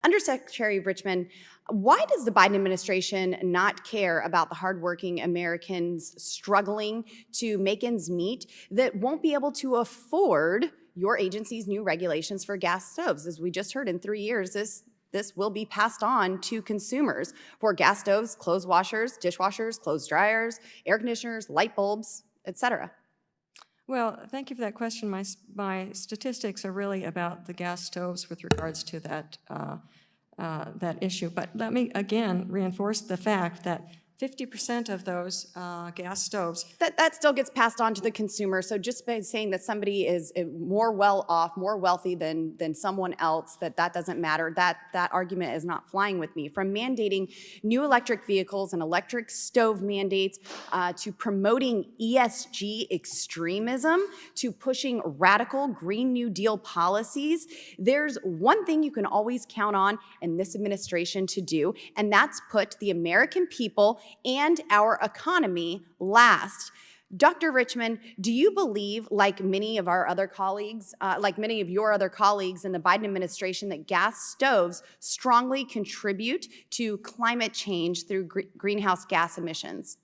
Undersecretary Richmond, why does the Biden administration not care about the hardworking Americans struggling to make ends meet that won't be able to afford your agency's new regulations for gas stoves? As we just heard, in 3 years, this will be passed on to consumers for gas stoves, clothes washers, dishwashers, clothes dryers, air conditioners, light bulbs, etc. Well, thank you for that question. My statistics are really about the gas stoves with regards to that, that issue. But let me again reinforce the fact that 50% of those gas stoves. That still gets passed on to the consumer. So just by saying that somebody is more well off, more wealthy than someone else, that doesn't matter, that argument is not flying with me. From mandating new electric vehicles and electric stove mandates to promoting ESG extremism to pushing radical Green New Deal policies, there's one thing you can always count on in this administration to do, and that's put the American people and our economy last. Dr. Richmond, do you believe, like many of our other colleagues, like many of your other colleagues in the Biden administration, that gas stoves strongly contribute to climate change through greenhouse gas emissions?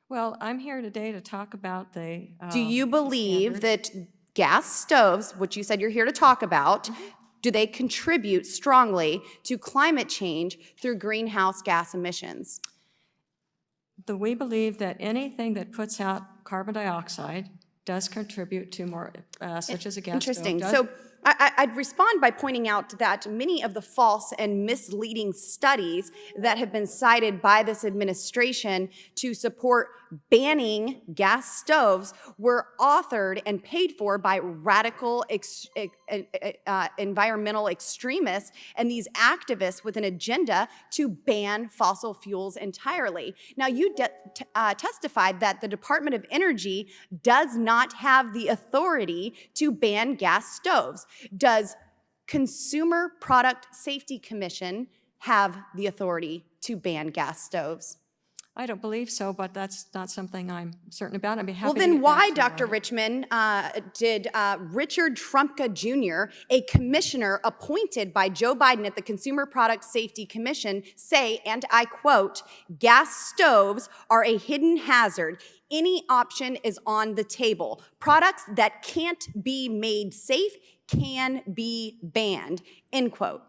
Well, I'm here today to talk about the do you believe that gas stoves, which you said you're here to talk about, do they contribute strongly to climate change through greenhouse gas emissions? We believe that anything that puts out carbon dioxide does contribute to more, such as a gas stove. Interesting. So I'd respond by pointing out that many of the false and misleading studies that have been cited by this administration to support banning gas stoves were authored and paid for by radical environmental extremists and these activists with an agenda to ban fossil fuels entirely. Now, you testified that the Department of Energy does not have the authority to ban gas stoves. Does Consumer Product Safety Commission have the authority to ban gas stoves? I don't believe so, but that's not something I'm certain about. I'd be happy. Well, then why, Dr. Richmond, did Richard Trumka Jr., a commissioner appointed by Joe Biden at the Consumer Product Safety Commission, say, and I quote, "Gas stoves are a hidden hazard. Any option is on the table. Products that can't be made safe can be banned," end quote.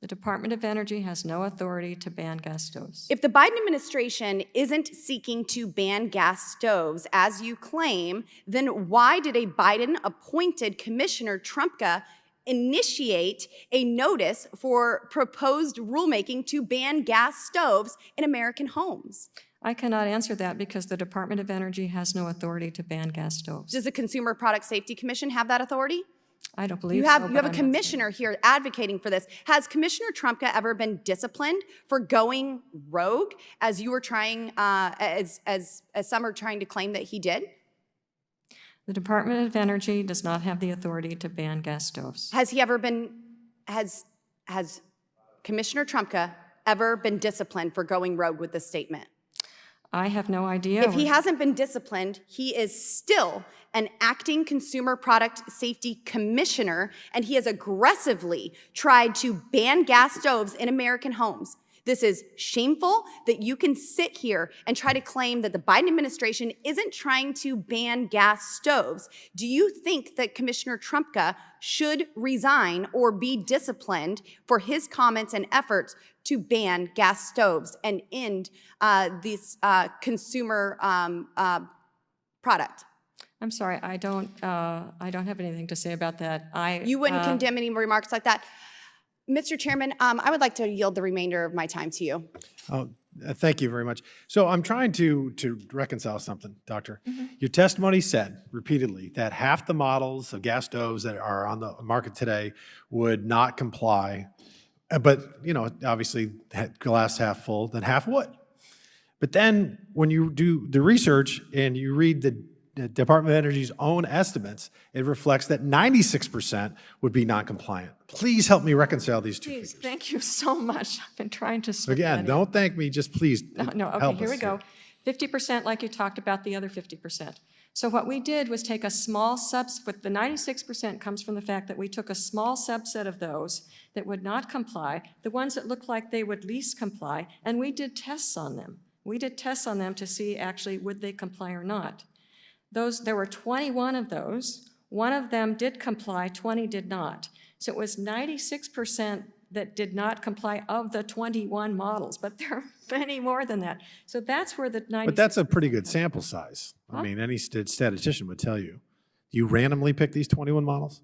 The Department of Energy has no authority to ban gas stoves. If the Biden administration isn't seeking to ban gas stoves, as you claim, then why did a Biden-appointed Commissioner Trumka initiate a notice for proposed rulemaking to ban gas stoves in American homes? I cannot answer that because the Department of Energy has no authority to ban gas stoves. Does the Consumer Product Safety Commission have that authority? I don't believe you have a commissioner here advocating for this. Has Commissioner Trumka ever been disciplined for going rogue, as you were trying, as some are trying to claim that he did? The Department of Energy does not have the authority to ban gas stoves. Has he ever been? Has Commissioner Trumka ever been disciplined for going rogue with this statement? I have no idea. If he hasn't been disciplined, he is still an acting Consumer Product Safety Commissioner, and he has aggressively tried to ban gas stoves in American homes. This is shameful that you can sit here and try to claim that the Biden administration isn't trying to ban gas stoves. Do you think that Commissioner Trumka should resign or be disciplined for his comments and efforts to ban gas stoves and end this consumer product? I'm sorry, I don't have anything to say about that. You wouldn't condemn any remarks like that? Mr. Chairman, I would like to yield the remainder of my time to you. Thank you very much. So I'm trying to reconcile something, Doctor. Your testimony said repeatedly that half the models of gas stoves that are on the market today would not comply. But, you know, obviously glass half full, then half would. But then when you do the research and you read the Department of Energy's own estimates, it reflects that 96% would be non-compliant. Please help me reconcile these two figures. Thank you so much. I've been trying to Again, don't thank me, just please No, okay, help here us we go. 50% like you talked about, the other 50%. So what we did was take a small with the 96% comes from the fact that we took a small subset of those that would not comply, the ones that looked like they would least comply, and we did tests on them. We did tests on them to see actually would they comply or not. There were 21 of those. One of them did comply, 20 did not. So it was 96% that did not comply of the 21 models, but there are many more than that. So that's where the 96%. But that's a pretty good sample size. I mean, any statistician would tell you. You randomly pick these 21 models?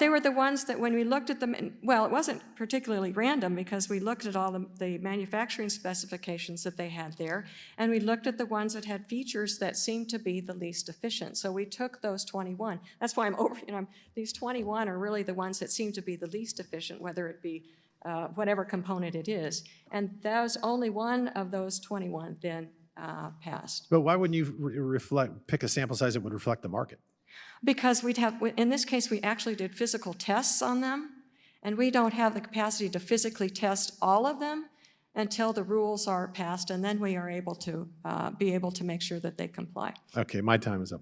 They were the ones that when we looked at them, well, it wasn't particularly random because we looked at all the manufacturing specifications that they had there, and we looked at the ones that had features that seemed to be the least efficient. So we took those 21. That's why these 21 are really the ones that seem to be the least efficient, whether it be whatever component it is. And that was only one of those 21 then passed. But why wouldn't you pick a sample size that would reflect the market? Because in this case, we actually did physical tests on them, and we don't have the capacity to physically test all of them until the rules are passed, and then we are able to be able to make sure that they comply. Okay, my time is up.